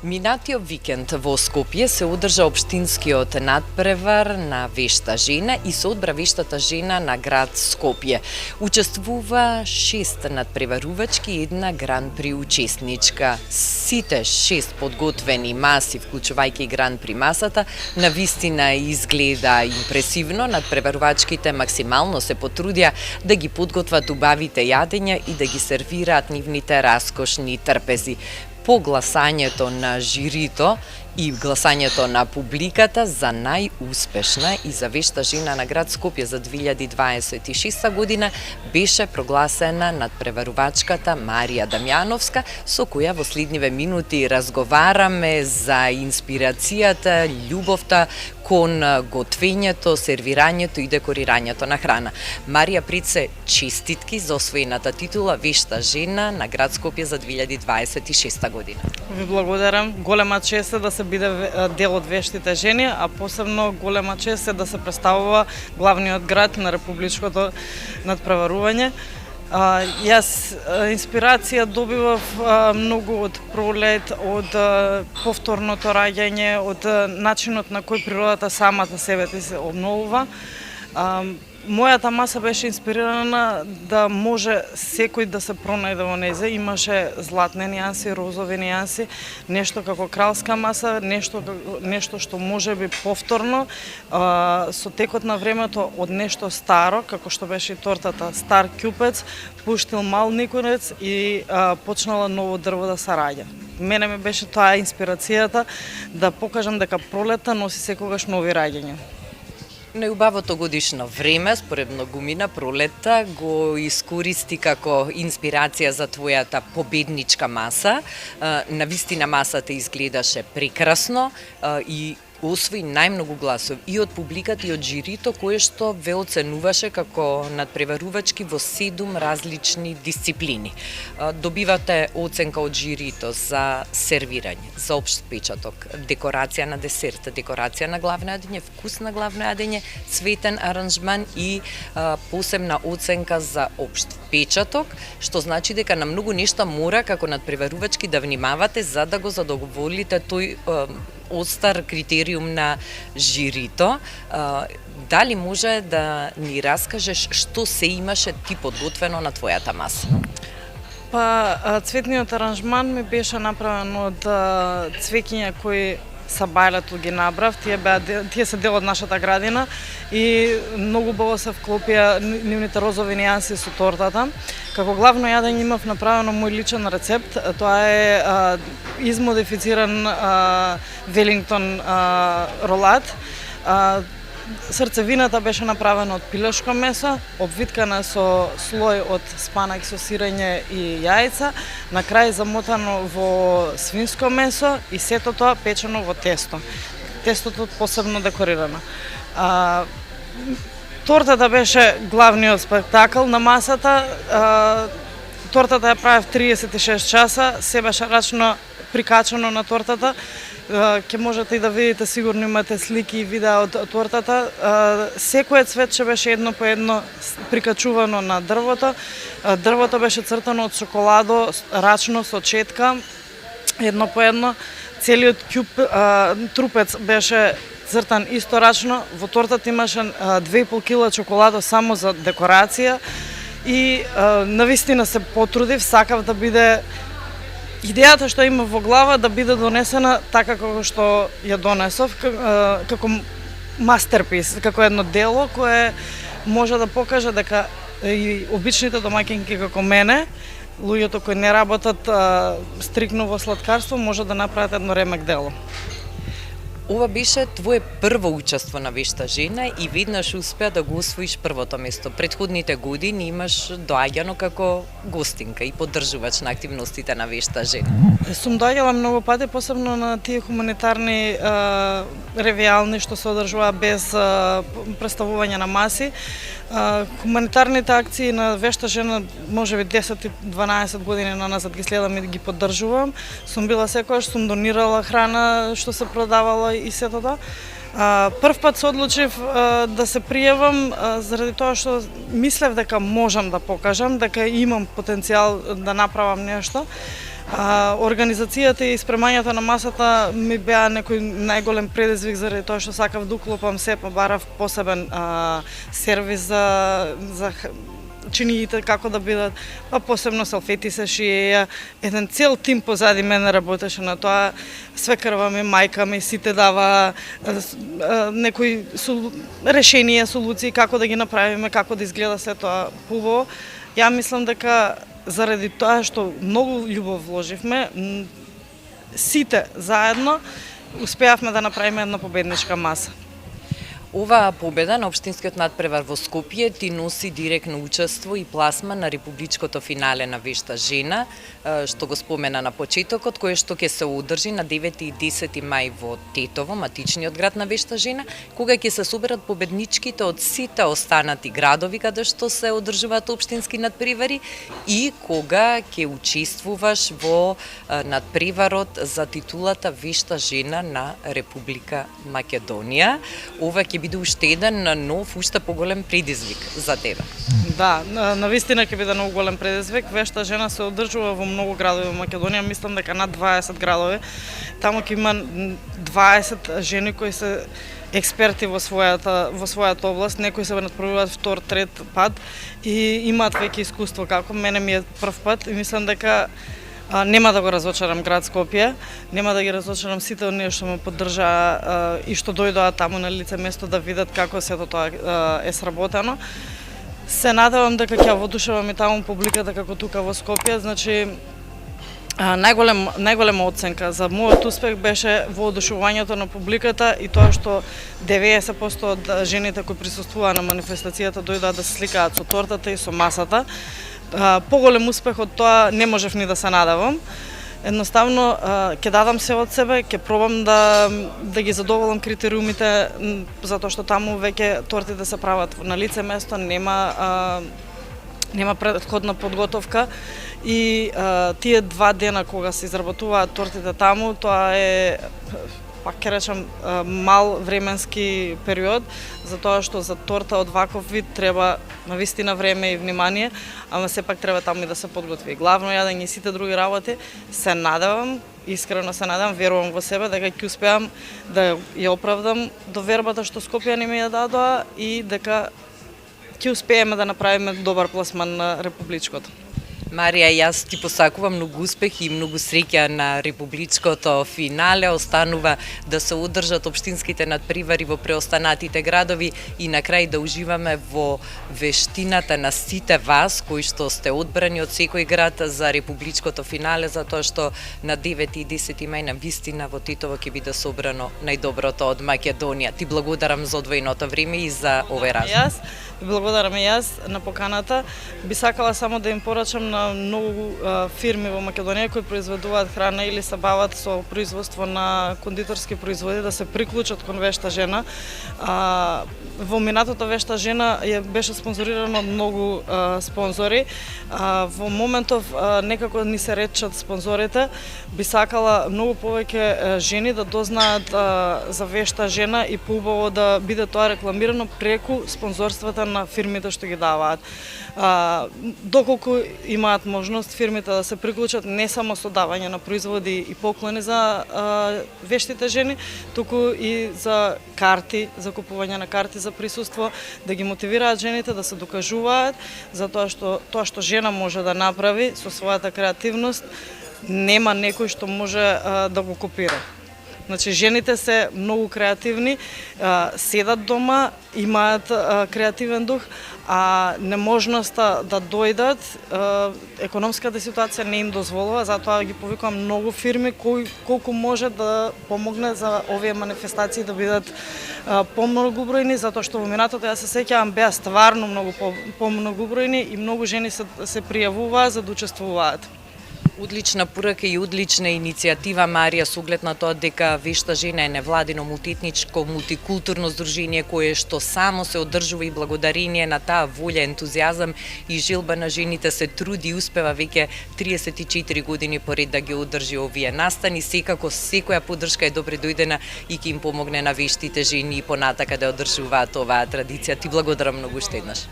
Минатиот викенд во Скопје се одржа општинскиот надпревар на вешта жена и се одбра вештата жена на град Скопје. Учествува 6 надпреварувачки и една гран-при учесничка. Сите 6 подготвени маси, вклучувајќи гран-при масата, навистина изгледа импресивно. Надпреварувачките максимално се потрудија да ги подготват убавите јадења и да ги сервираат нивните раскошни трпези. По гласањето на жирито и гласањето на публиката за најуспешна и за вешта жена на град Скопје за 2026 година беше прогласена надпреварувачката Марија Дамјановска, со која во следниве минути разговараме за инспирацијата, љубовта кон готвењето, сервирањето и декорирањето на храна. Марија, пред се честитки за освоената титула вешта жена на град Скопје за 2026 година. Ви благодарам. Голема чест е да се биде дел од вештите жени, а посебно голема чест е да се представува главниот град на републичкото надпреварување. Јас инспирација добивав многу од пролет, од повторното раѓање, од начинот на кој природата самата себе ти се обновува. Мојата маса беше инспирирана да може секој да се пронајде во незе. Имаше златни нијанси, розови нијанси, нешто како кралска маса, нешто што може би повторно со текот на времето од нешто старо, како што беше тортата стар ќупец, пуштил мал никонец и почнала ново дрво да се раѓа. Мене ми беше таа инспирацијата да покажам дека пролета носи секогаш нови раѓања. Најубавото годишно време, според многумина, пролета го искористи како инспирација за твојата победничка маса. Навистина масата изгледаше прекрасно и освои најмногу гласови и од публиката и од жирито, кое што ве оценуваше како надпреварувачки во 7 различни дисциплини. Добивате оценка од жирито за сервирање, за општ печаток, декорација на десерт, декорација на главно јадење, вкус на главно јадење, цветен аранжман и посебна оценка за општ печаток, што значи дека на многу нешта мора како надпреварувачки да внимавате за да го задоволите тој остар критериум на жирито. Дали може да ни раскажеш што се имаше ти подготвено на твојата маса? Цветниот аранжман ми беше направен од цвеќиња кои са бајлето ги набрав, тие се дел од нашата градина и многу убаво се вклопија нивните розови нијанси со тортата. Како главно јадење имав направено мој личен рецепт, тоа е измодифициран Велингтон ролат. Срцевината беше направена од пилешко месо, обвиткана со слој од спанак со сирење и јајца, на крај замотано во свинско месо и сето тоа печено во тесто. Тестото посебно декорирано. Тортата беше главниот спектакл на масата. Тортата ја правев 36 часа, се беше рачно прикачено на тортата. Ке можете и да видите, сигурно имате слики и видеа од тортата. Секој цветче беше едно по едно прикачувано на дрвото. Дрвото беше цртано од шоколадо, рачно со четка, едно по едно. Целиот трупец беше цртан исто рачно. Во тортата имаше 2,5 кила чоколадо само за декорација и навистина се потрудив, сакав да биде идејата што има во глава да биде донесена така како што ја донесов, како мастерпис, како едно дело кое може да покаже дека и обичните домаќинки како мене, луѓето кои не работат стрикно во сладкарство, може да направат едно ремек дело. Ова беше твое прво учество на вешта жена и веднаш успеа да го освоиш првото место. Претходните години имаш доаѓано како гостинка и поддржувач на активностите на вешта жена. Сум доаѓала многу пати, посебно на тие хуманитарни ревијални што се одржува без представување на маси. Хуманитарните акции на вешта жена можеби 10-12 години назад ги следам и ги поддржувам. Сум била секогаш, сум донирала храна што се продавала и сето тоа. Прв пат се одлучив да се пријавам заради тоа што мислев дека можам да покажам, дека имам потенцијал да направам нешто. Организацијата и спремањето на масата ми беа некој најголем предизвик заради тоа што сакав да уклопам се, па барав посебен сервис за чиниите како да бидат, па посебно салфети се шиеја, еден цел тим позади мене работеше на тоа, свекрва ми, мајка ми, сите дава некои решенија, солуции како да ги направиме, како да изгледа се тоа хубаво. Ја мислам дека заради тоа што многу љубов вложивме, сите заедно успеавме да направиме една победничка маса. Оваа победа на општинскиот надпревар во Скопје ти носи директно учество и пласма на републичкото финале на Вешта жена, што го спомена на почетокот, кое што ќе се одржи на 9 и 10 мај во Тетово, матичниот град на Вешта жена, кога ќе се соберат победничките од сите останати градови каде што се одржуваат општински надпревари и кога ќе учествуваш во надпреварот за титулата Вешта жена на Република Македонија. Ова ќе биде уште еден нов, уште поголем предизвик за тебе. Да, навистина ќе биде многу голем предизвик. Вешта жена се одржува во многу градови во Македонија, мислам дека над 20 градови. Таму ќе има 20 жени кои се експерти во својата област, некои се надпреваруваат втор, трет пат и имаат веќе искуство, како мене ми е прв пат и мислам дека нема да го разочарам град Скопје, нема да ги разочарам сите оние што ме поддржаа и што дојдоа таму на лице место да видат како сето тоа е сработено. Се надевам дека ќе воодушевам и таму публиката како тука во Скопје, значи најголема оценка за мојот успех беше воодушевувањето на публиката и тоа што 90% од жените кои присуствуваа на манифестацијата дојдоа да се сликаат со тортата и со масата. Поголем успех од тоа не можев ни да се надевам. Едноставно ќе дадам се од себе, ќе пробам да ги задоволам критериумите, затоа што таму веќе тортите се прават на лице место, нема претходна подготовка и тие 2 дена кога се изработуваат тортите таму, тоа е пак ќе речам мал временски период, затоа што за торта од ваков вид треба навистина време и внимание, ама сепак треба таму и да се подготви. Главно јадење и сите други работи, се надевам, искрено се надевам, верувам во себе дека ќе успеам да ја оправдам довербата што Скопјани ми ја дадоа и дека ќе успееме да направиме добар пласман на републичкото. Марија, јас ти посакувам многу успех и многу среќа на републичкото финале. Останува да се одржат општинските надпревари во преостанатите градови и на крај да уживаме во вештината на сите вас кои што сте одбрани од секој град за републичкото финале, затоа што на 9 и 10 мај на вистина во Тетово ќе биде собрано најдоброто од Македонија. Ти благодарам за одвоеното време и за овој разговор. Благодарам и јас на поканата. Би сакала само да им порачам на многу фирми во Македонија кои произведуваат храна или се бават со производство на кондиторски производи да се приклучат кон Вешта жена. Во минатото Вешта жена беше спонзорирано од многу спонзори. Во моментов некако ни се речат спонзорите. Би сакала многу повеќе жени да дознаат за Вешта жена и поубаво да биде тоа рекламирано преку спонзорствата на фирмите што ги даваат. Доколку имаат можност фирмите да се приклучат не само со давање на производи и поклони за вештите жени, туку и за карти, за купување на карти за присуство, да ги мотивираат жените да се докажуваат, затоа што тоа што жена може да направи со својата креативност, нема некој што може да го копира. Значи, жените се многу креативни, седат дома, имаат креативен дух, а неможноста да дојдат, економската ситуација не им дозволува, затоа ги повикувам многу фирми колку може да помогне за овие манифестации да бидат помногубројни, затоа што во минатото јас се сеќавам беа стварно многу помногубројни и многу жени се пријавуваат за да учествуваат. Одлична порака и одлична иницијатива, Марија, со оглед на тоа дека Вешта жена е невладино мултиетничко, мултикултурно здружение кое што само се одржува и благодарение на таа волја, ентузијазам и желба на жените се труди и успева веќе 34 години поред да ги одржи овие настани. Секако секоја поддршка е добре дојдена и ќе им помогне на вештите жени и понатака да одржуваат оваа традиција. Ти благодарам многу уште еднаш.